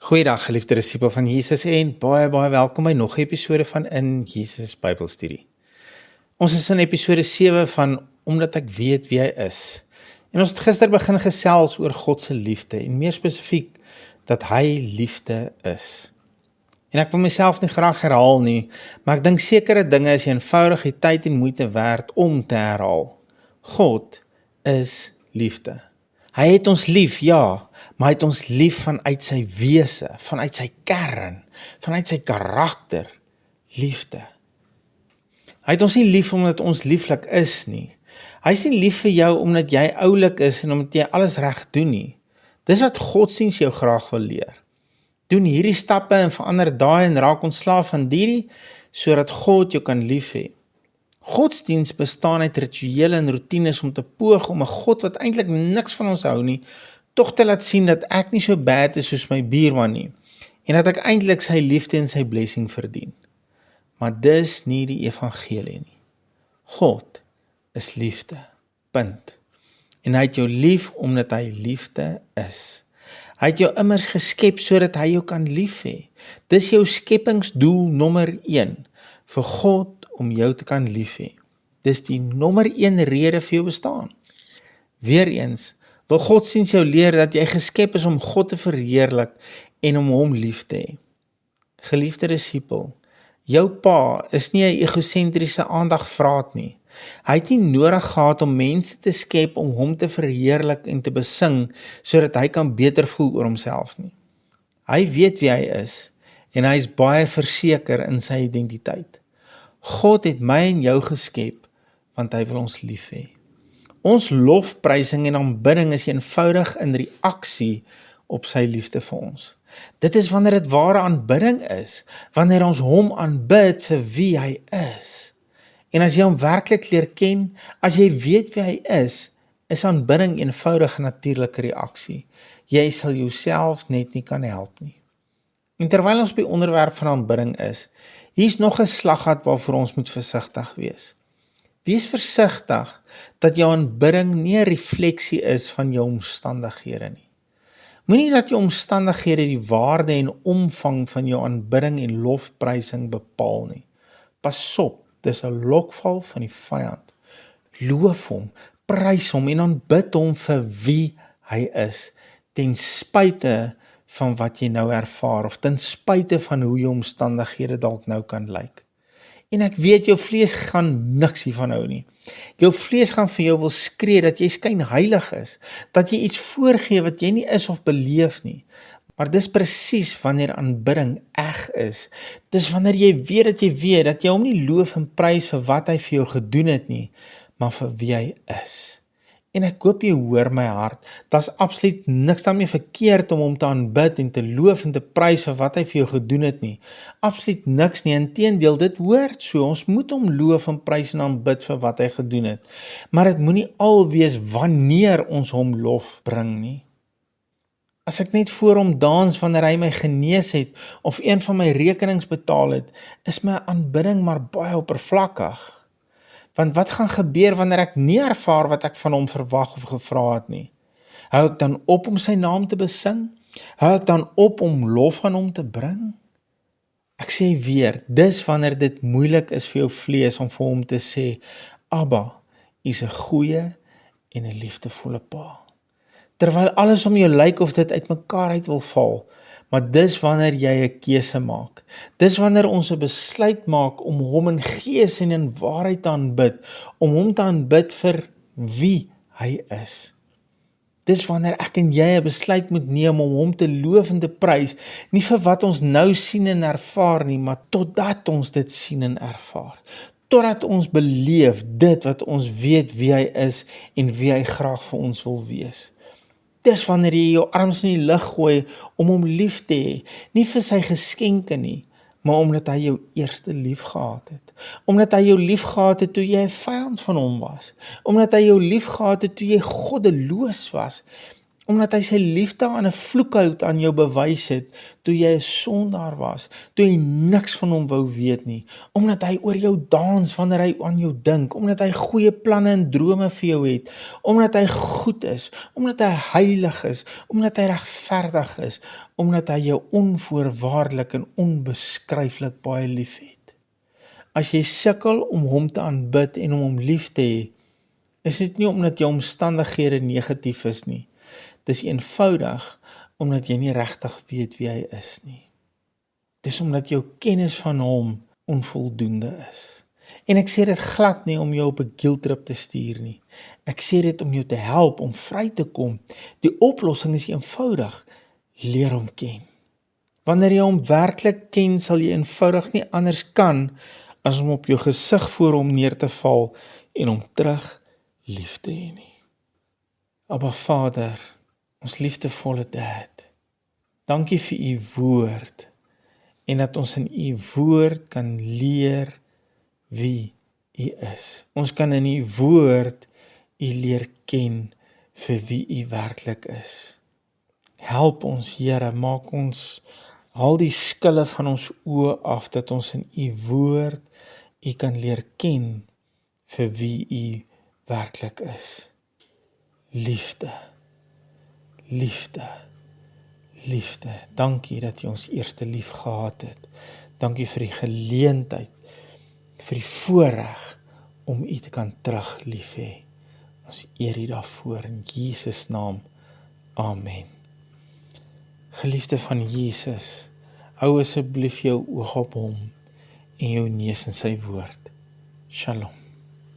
Goeiedag geliefde disipel van Jesus en baie welkom by nog 'n episode van In Jesus Bybelstudie. Ons is in episode 7 van Omdat ek weet wie hy is. En ons het gister begin gesels oor God se liefde en meer spesifiek dat hy liefde is. En ek wil myself nie graag herhaal nie, maar ek dink sekere dinge is eenvoudig die tyd en moeite werd om te herhaal. God is liefde. Hy het ons lief, ja, maar hy het ons lief vanuit sy wese, vanuit sy kern, vanuit sy karakter, liefde. Hy het ons nie lief omdat ons lieflik is nie. Hy is nie lief vir jou omdat jy oulik is en omdat jy alles reg doen nie. Dis wat Godsdiens jou graag wil leer. Doen hierdie stappe en verander daai en raak ontslaaf van hierdie, sodat God jou kan lief hê. Godsdiens bestaan uit rituele en roetines om te poog om 'n God wat eintlik niks van ons hou nie, tog te laat sien dat ek nie so bad is soos my buurman nie, en dat ek eintlik sy liefde en sy blessing verdien. Maar dis nie die evangelie nie. God is liefde, punt. En hy het jou lief omdat hy liefde is. Hy het jou immers geskep sodat hy jou kan lief hê. Dis jou skepingsdoel nommer 1, vir God om jou te kan lief hê. Dis die nommer 1 rede vir jou bestaan. Weereens, wil Godsdiens jou leer dat jy geskep is om God te verheerlik en om hom lief te hê. Geliefde disipel, jou pa is nie 'n egosentriese aandagvraat nie. Hy het nie nodig gehad om mense te skep om hom te verheerlik en te besing, sodat hy kan beter voel oor homself nie. Hy weet wie hy is, en hy is baie verseker in sy identiteit. God het my en jou geskep, want hy wil ons lief hê. Ons lofprysing en aanbidding is eenvoudig in reaksie op sy liefde vir ons. Dit is wanneer dit ware aanbidding is, wanneer ons hom aanbid vir wie hy is. En as jy hom werklik leer ken, as jy weet wie hy is aanbidding eenvoudig 'n natuurlike reaksie. Jy sal jouself net nie kan help nie. En terwyl ons by onderwerp van aanbidding is, hier's nog 'n slaggat waarvoor ons moet versigtig wees. Wees versigtig dat jou aanbidding nie 'n refleksie is van jou omstandighede nie. Moenie dat jou omstandighede die waarde en omvang van jou aanbidding en lofprysing bepaal nie. Pas op, dis 'n lokval van die vyand. Loof hom, prys hom en aanbid hom vir wie hy is, ten spyte van wat jy nou ervaar, of ten spyte van hoe jou omstandighede dalk nou kan lyk. En ek weet jou vlees gaan niks hiervan hou nie. Jou vlees gaan vir jou wil skree dat jy skynheilig is, dat jy iets voorgee wat jy nie is of beleef nie. Maar dis presies wanneer aanbidding eg is. Dis wanneer jy weet dat jy hom nie loof en prys vir wat hy vir jou gedoen het nie, maar vir wie hy is. En ek hoop jy hoor my hart, daar's absoluut niks daarmee verkeerd om hom te aanbid en te loof en te prys vir wat hy vir jou gedoen het nie. Absoluut niks nie, inteendeel, dit hoort so, ons moet hom loof en prys en aanbid vir wat hy gedoen het. Maar dit moenie al wees wanneer ons hom lof bring nie. As ek net voor hom dans wanneer hy my genees het, of een van my rekenings betaal het, is my aanbidding maar baie oppervlakkig. Want wat gaan gebeur wanneer ek nie ervaar wat ek van hom verwag of gevra het nie? Hou ek dan op om sy naam te besing? Hou ek dan op om lof aan hom te bring? Ek sê weer, dis wanneer dit moeilik is vir jou vlees om vir hom te sê, Abba, U is 'n goeie en 'n liefdevolle Pa. Terwyl alles om jou lyk of dit uitmekaar uit wil val, maar dis wanneer jy 'n keuse maak. Dis wanneer ons 'n besluit maak om hom in gees en in waarheid te aanbid, om hom te aanbid vir wie hy is. Dis wanneer ek en jy 'n besluit moet neem om hom te loof en te prys, nie vir wat ons nou sien en ervaar nie, maar totdat ons dit sien en ervaar. Totdat ons beleef dit wat ons weet wie hy is en wie hy graag vir ons wil wees. Dis wanneer jy jou arms in die lug gooi om hom lief te hê, nie vir sy geskenke nie, maar omdat hy jou eerste lief gehad het. Omdat hy jou lief gehad het toe jy 'n vyand van hom was. Omdat hy jou lief gehad het toe jy goddeloos was. Omdat hy sy liefde aan 'n vloekhout aan jou bewys het, toe jy 'n sondaar was, toe jy niks van hom wou weet nie, omdat hy oor jou dans wanneer hy aan jou dink, omdat hy goeie planne en drome vir jou het, omdat hy goed is, omdat hy heilig is, omdat hy regverdig is, omdat hy jou onvoorwaardelik en onbeskryflik baie lief het. As jy sukkel om hom te aanbid en om hom lief te hê, is dit nie omdat jou omstandighede negatief is nie. Dis eenvoudig omdat jy nie regtig weet wie hy is nie. Dis omdat jou kennis van hom onvoldoende is. En ek sê dit glad nie om jou op 'n guilttrip te stuur nie. Ek sê dit om jou te help om vry te kom. Die oplossing is eenvoudig: leer hom ken. Wanneer jy hom werklik ken, sal jy eenvoudig nie anders kan as om op jou gesig voor hom neer te val en hom terug lief te hê nie. Abba Vader, ons liefdevolle Dad, dankie vir u woord en dat ons in u woord kan leer wie u is. Ons kan in u woord u leer ken vir wie u werklik is. Help ons, Here, maak ons al die skille van ons oë af, dat ons in u woord u kan leer ken vir wie u werklik is. Liefde, liefde, liefde. Dankie dat U ons eerste lief gehad het. Dankie vir die geleentheid, vir die voorreg om U te kan terug lief hê. Ons eer U daarvoor in Jesus naam. Amen. Geliefde van Jesus, hou asseblief jou oog op hom en jou neus in sy woord. Shalom.